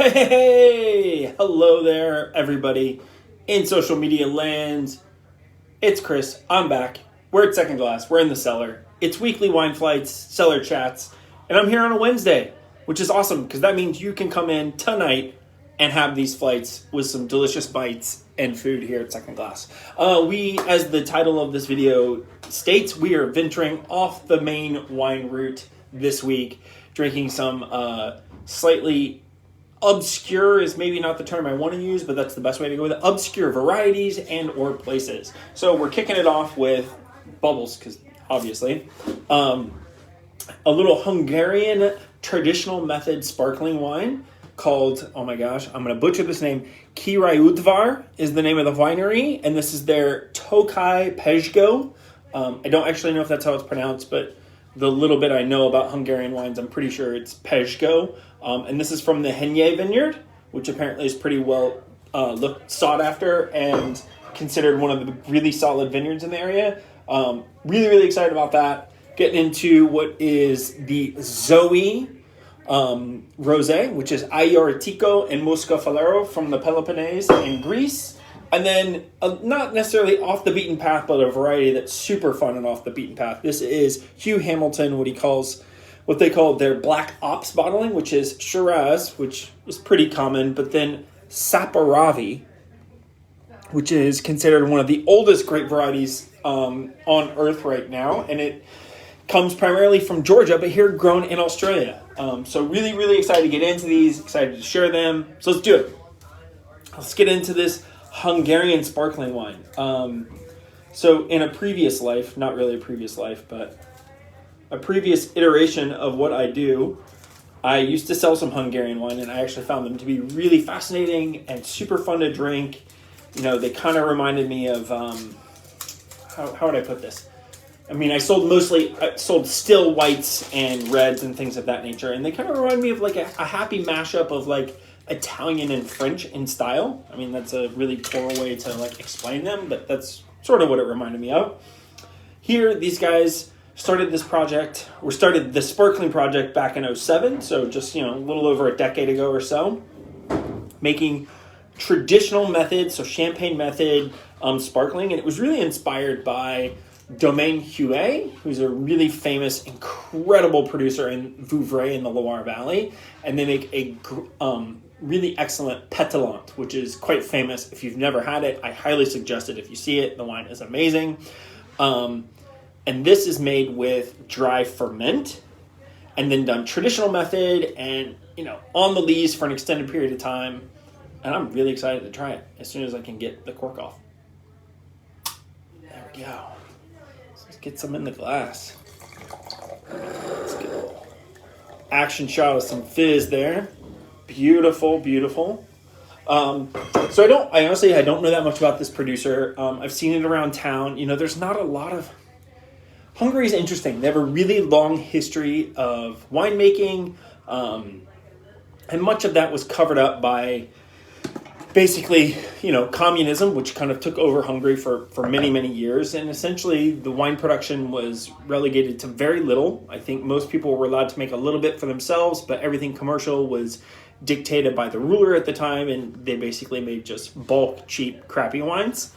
Hey, hello there, everybody in social media land. It's Chris. I'm back. We're at Second Glass. We're in the cellar. It's weekly wine flights, cellar chats, and I'm here on a Wednesday, which is awesome because that means you can come in tonight and have these flights with some delicious bites and food here at Second Glass. We, as the title of this video states, we are venturing off the main wine route this week, drinking some slightly obscure is maybe not the term I want to use, but that's the best way to go with it. Obscure varieties and or places. So we're kicking it off with bubbles, because obviously. A little Hungarian traditional method sparkling wine called, oh my gosh, I'm going to butcher this name. Királyduvar is the name of the winery, and this is their Tokaji Pezsgö. I don't actually know if that's how it's pronounced, but the little bit I know about Hungarian wines, I'm pretty sure it's Pezsgö. And this is from the Henje vineyard, which apparently is pretty well sought after and considered one of the really solid vineyards in the area. Really excited about that. Getting into what is the Zoe Rosé, which is Iortico and Muscafalero from the Peloponnese in Greece. And then not necessarily off the beaten path, but a variety that's super fun and off the beaten path. This is Hugh Hamilton, what they call their Black Ops bottling, which is Shiraz, which is pretty common, but then Saperavi, which is considered one of the oldest grape varieties on earth right now, and it comes primarily from Georgia, but here grown in Australia. So really excited to get into these, excited to share them. So let's do it. Let's get into this Hungarian sparkling wine. So in a previous life, not really a previous life, but a previous iteration of what I do, I used to sell some Hungarian wine, and I actually found them to be really fascinating and super fun to drink. You know, they kind of reminded me of, how would I put this? I mean, I sold still whites and reds and things of that nature, and they kind of remind me of like a happy mashup of like Italian and French in style. I mean, that's a really poor way to like explain them, but that's sort of what it reminded me of. Here, these guys started the sparkling project back in 2007, so just, a little over a decade ago or so, making traditional methods, so champagne method sparkling, and it was really inspired by Domaine Hugh, who's a really famous, incredible producer in Vouvray in the Loire Valley, and they make a really excellent pétillant, which is quite famous. If you've never had it, I highly suggest it. If you see it, the wine is amazing. And this is made with dry ferment and then done traditional method and, on the lees for an extended period of time. And I'm really excited to try it as soon as I can get the cork off. There we go. Let's get some in the glass. Let's get a little action shot of some fizz there. Beautiful. So I honestly don't know that much about this producer. I've seen it around town. There's not a lot of... Hungary is interesting. They have a really long history of winemaking, and much of that was covered up by basically, communism, which kind of took over Hungary for many years. And essentially, the wine production was relegated to very little. I think most people were allowed to make a little bit for themselves, but everything commercial was dictated by the ruler at the time, and they basically made just bulk, cheap, crappy wines.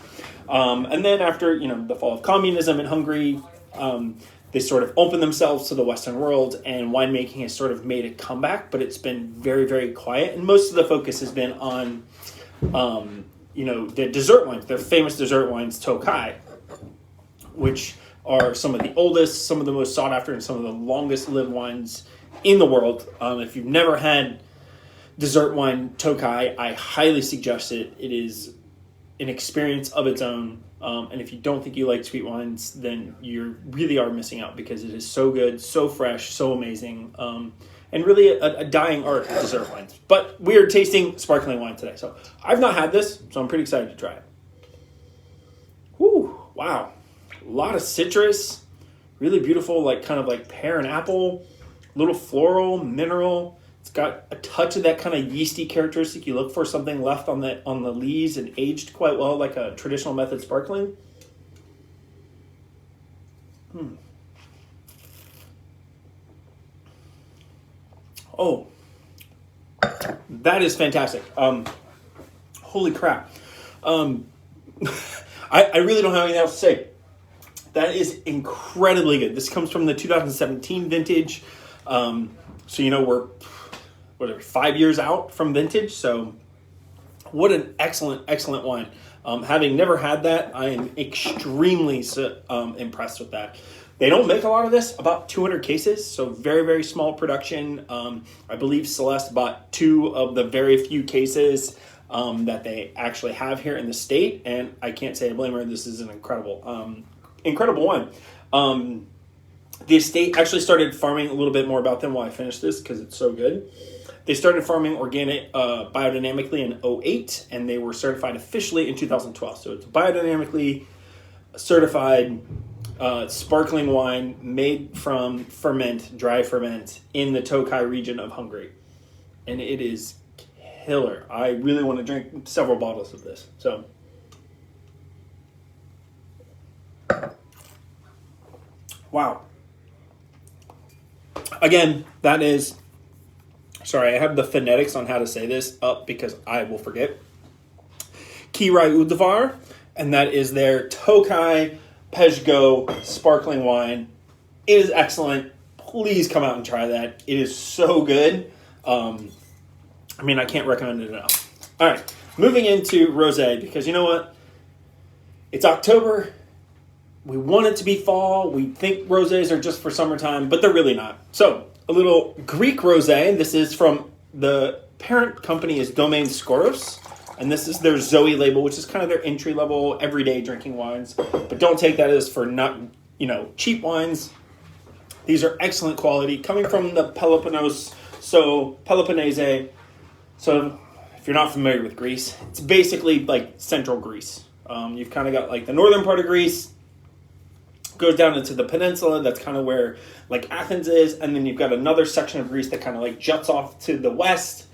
And then after, the fall of communism in Hungary, they sort of opened themselves to the Western world, and winemaking has sort of made a comeback, but it's been very quiet. And most of the focus has been on, the dessert wines, their famous dessert wines, Tokaji, which are some of the oldest, some of the most sought after, and some of the longest lived wines in the world. If you've never had dessert wine Tokaji, I highly suggest it. It is an experience of its own. And if you don't think you like sweet wines, then you really are missing out, because it is so good, so fresh, so amazing, and really a dying art of dessert wines. But we are tasting sparkling wine today. So I've not had this, so I'm pretty excited to try it. Whew, wow. A lot of citrus, really beautiful, kind of pear and apple, little floral, mineral. It's got a touch of that kind of yeasty characteristic you look for, something left on the lees and aged quite well, like a traditional method sparkling. Oh, That is fantastic. Holy crap. I really don't have anything else to say. That is incredibly good. This comes from the 2017 vintage. So, we're 5 years out from vintage. So what an excellent, excellent wine. Having never had that, I am extremely impressed with that. They don't make a lot of this, about 200 cases, so very, very small production. I believe Celeste bought 2 of the very few cases that they actually have here in the state, and I can't say I blame her. This is an incredible wine. The estate actually started farming a little bit more about them while I finish this because it's so good. They started farming organic biodynamically in 2008, and they were certified officially in 2012. So it's biodynamically certified sparkling wine made from dry ferment in the Tokaji region of Hungary. And it is killer. I really want to drink several bottles of this. So, wow. Again, that is... Sorry, I have the phonetics on how to say this up because I will forget. Királyduvar, and that is their Tokaji Pezsgö sparkling wine. It is excellent. Please come out and try that. It is so good. I can't recommend it enough. All right, moving into rosé because you know what? It's October. We want it to be fall. We think rosés are just for summertime, but they're really not. So, a little Greek rosé. This is from the parent company is Domaine Skoros, and this is their Zoe label, which is kind of their entry-level, everyday drinking wines. But don't take that as for not, cheap wines. These are excellent quality, coming from the Peloponnese. So if you're not familiar with Greece, it's basically like central Greece. You've kind of got like the northern part of Greece, goes down into the peninsula. That's kind of where like Athens is, and then you've got another section of Greece that kind of like juts off to the west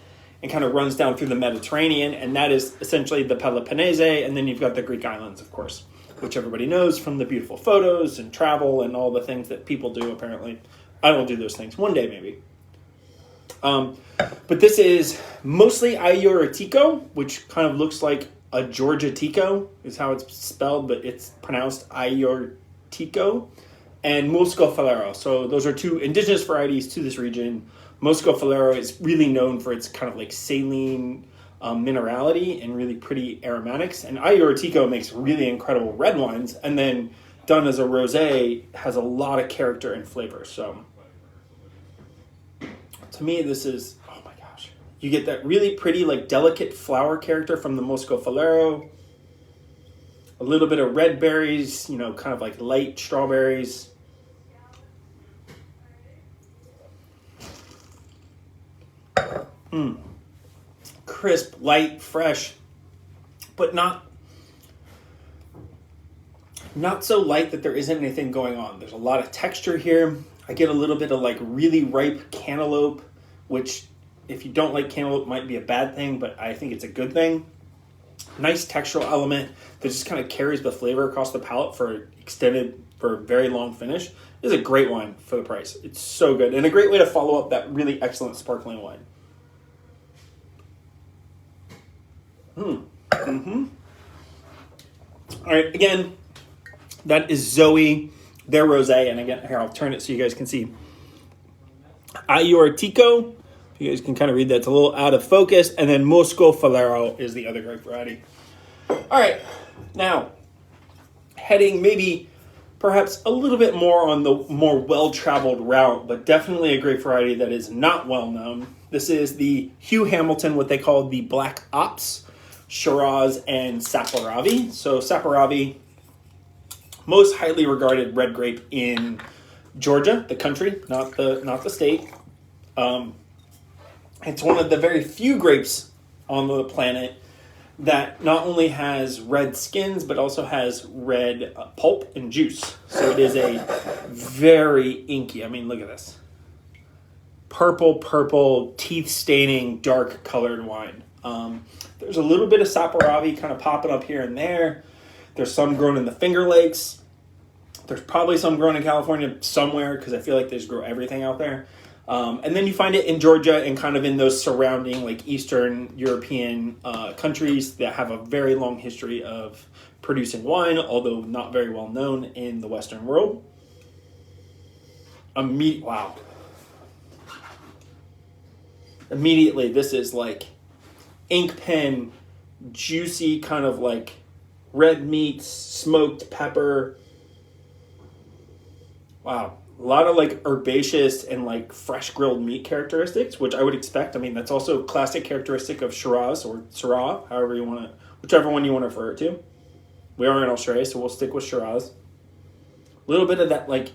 and kind of runs down through the Mediterranean, and that is essentially the Peloponnese. And then you've got the Greek islands, of course, which everybody knows from the beautiful photos and travel and all the things that people do. Apparently, I will do those things one day, maybe. But this is mostly Iuritico, which kind of looks like a Georgia Tico is how it's spelled, but it's pronounced Iuritico, and Muscofalero. So those are 2 indigenous varieties to this region. Muscofalero is really known for its kind of like saline minerality and really pretty aromatics. And Iuritico makes really incredible red wines, and then done as a rosé has a lot of character and flavor. So to me, this is, oh my gosh. You get that really pretty, like delicate flower character from the Muscofalero. A little bit of red berries, kind of like light strawberries. Crisp, light, fresh, but not so light that there isn't anything going on. There's a lot of texture here. I get a little bit of like really ripe cantaloupe, which if you don't like cantaloupe might be a bad thing, but I think it's a good thing. Nice textural element that just kind of carries the flavor across the palate for a very long finish. This is a great wine for the price. It's so good, and a great way to follow up that really excellent sparkling wine. All right, again, that is Zoe, their rosé, and again, here I'll turn it so you guys can see. Iuritico, you guys can kind of read that. It's a little out of focus, and then Muscofalero is the other grape variety. All right, now heading maybe perhaps a little bit more on the more well-traveled route, but definitely a grape variety that is not well known. This is the Hugh Hamilton, what they call the Black Ops, Shiraz, and Saperavi. So Saparavi, most highly regarded red grape in Georgia, the country, not the state. It's one of the very few grapes on the planet that not only has red skins, but also has red pulp and juice. So it is a very inky, look at this. Purple, teeth-staining, dark-colored wine. There's a little bit of Saparavi kind of popping up here and there. There's some grown in the Finger Lakes. There's probably some grown in California somewhere because I feel like they just grow everything out there. And then you find it in Georgia and kind of in those surrounding like Eastern European countries that have a very long history of producing wine, although not very well known in the Western world. Wow. Immediately, this is like ink pen, juicy kind of like red meat, smoked pepper. Wow. A lot of like herbaceous and like fresh grilled meat characteristics, which I would expect. I mean, that's also a classic characteristic of Shiraz or Syrah, however you want to, whichever one you want to refer it to. We are in Australia, so we'll stick with Shiraz. A little bit of that like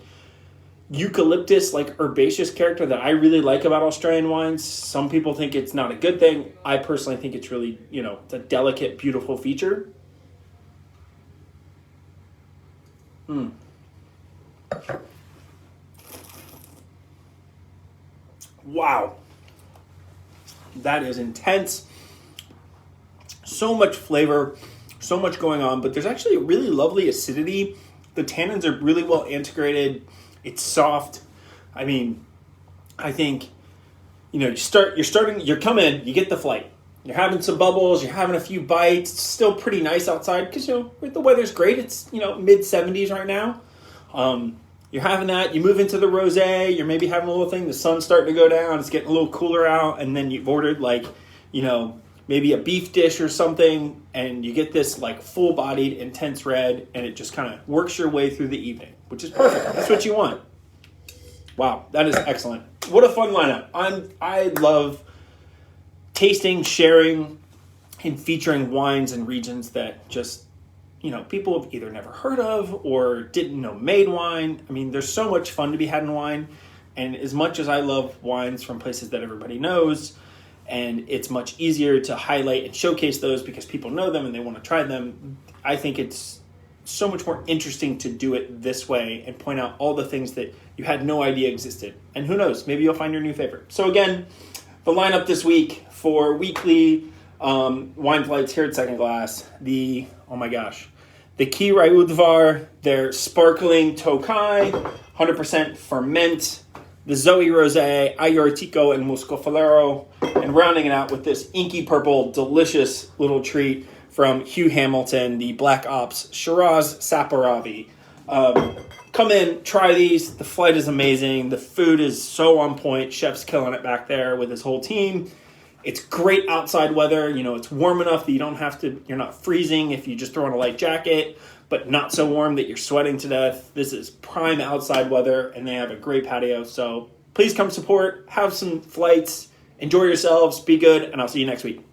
eucalyptus, like herbaceous character that I really like about Australian wines. Some people think it's not a good thing. I personally think it's really, it's a delicate, beautiful feature. Wow. That is intense. So much flavor, so much going on, but there's actually a really lovely acidity. The tannins are really well integrated. It's soft. I mean, I think, you come in, you get the flight. You're having some bubbles, you're having a few bites. It's still pretty nice outside because, the weather's great. It's, mid-70s right now. You're having that. You move into the rosé. You're maybe having a little thing. The sun's starting to go down. It's getting a little cooler out. And then you've ordered maybe a beef dish or something. And you get this like full-bodied, intense red. And it just kind of works your way through the evening, which is perfect. That's what you want. Wow, that is excellent. What a fun lineup. I love tasting, sharing, and featuring wines and regions that just, people have either never heard of or didn't know made wine. I mean, there's so much fun to be had in wine. And as much as I love wines from places that everybody knows, and it's much easier to highlight and showcase those because people know them and they want to try them, I think it's so much more interesting to do it this way and point out all the things that you had no idea existed. And who knows, maybe you'll find your new favorite. So again, the lineup this week for weekly wine flights here at Second Glass, the Királyduvar, their sparkling Tokaji, 100% ferment, the Zoe Rosé, Ayurtico, and Muscofalero, and rounding it out with this inky purple, delicious little treat from Hugh Hamilton, the Black Ops Shiraz Saperavi. Come in, try these. The flight is amazing. The food is so on point. Chef's killing it back there with his whole team. It's great outside weather. It's warm enough that you're not freezing if you just throw on a light jacket, but not so warm that you're sweating to death. This is prime outside weather, and they have a great patio. So please come support, have some flights, enjoy yourselves, be good, and I'll see you next week.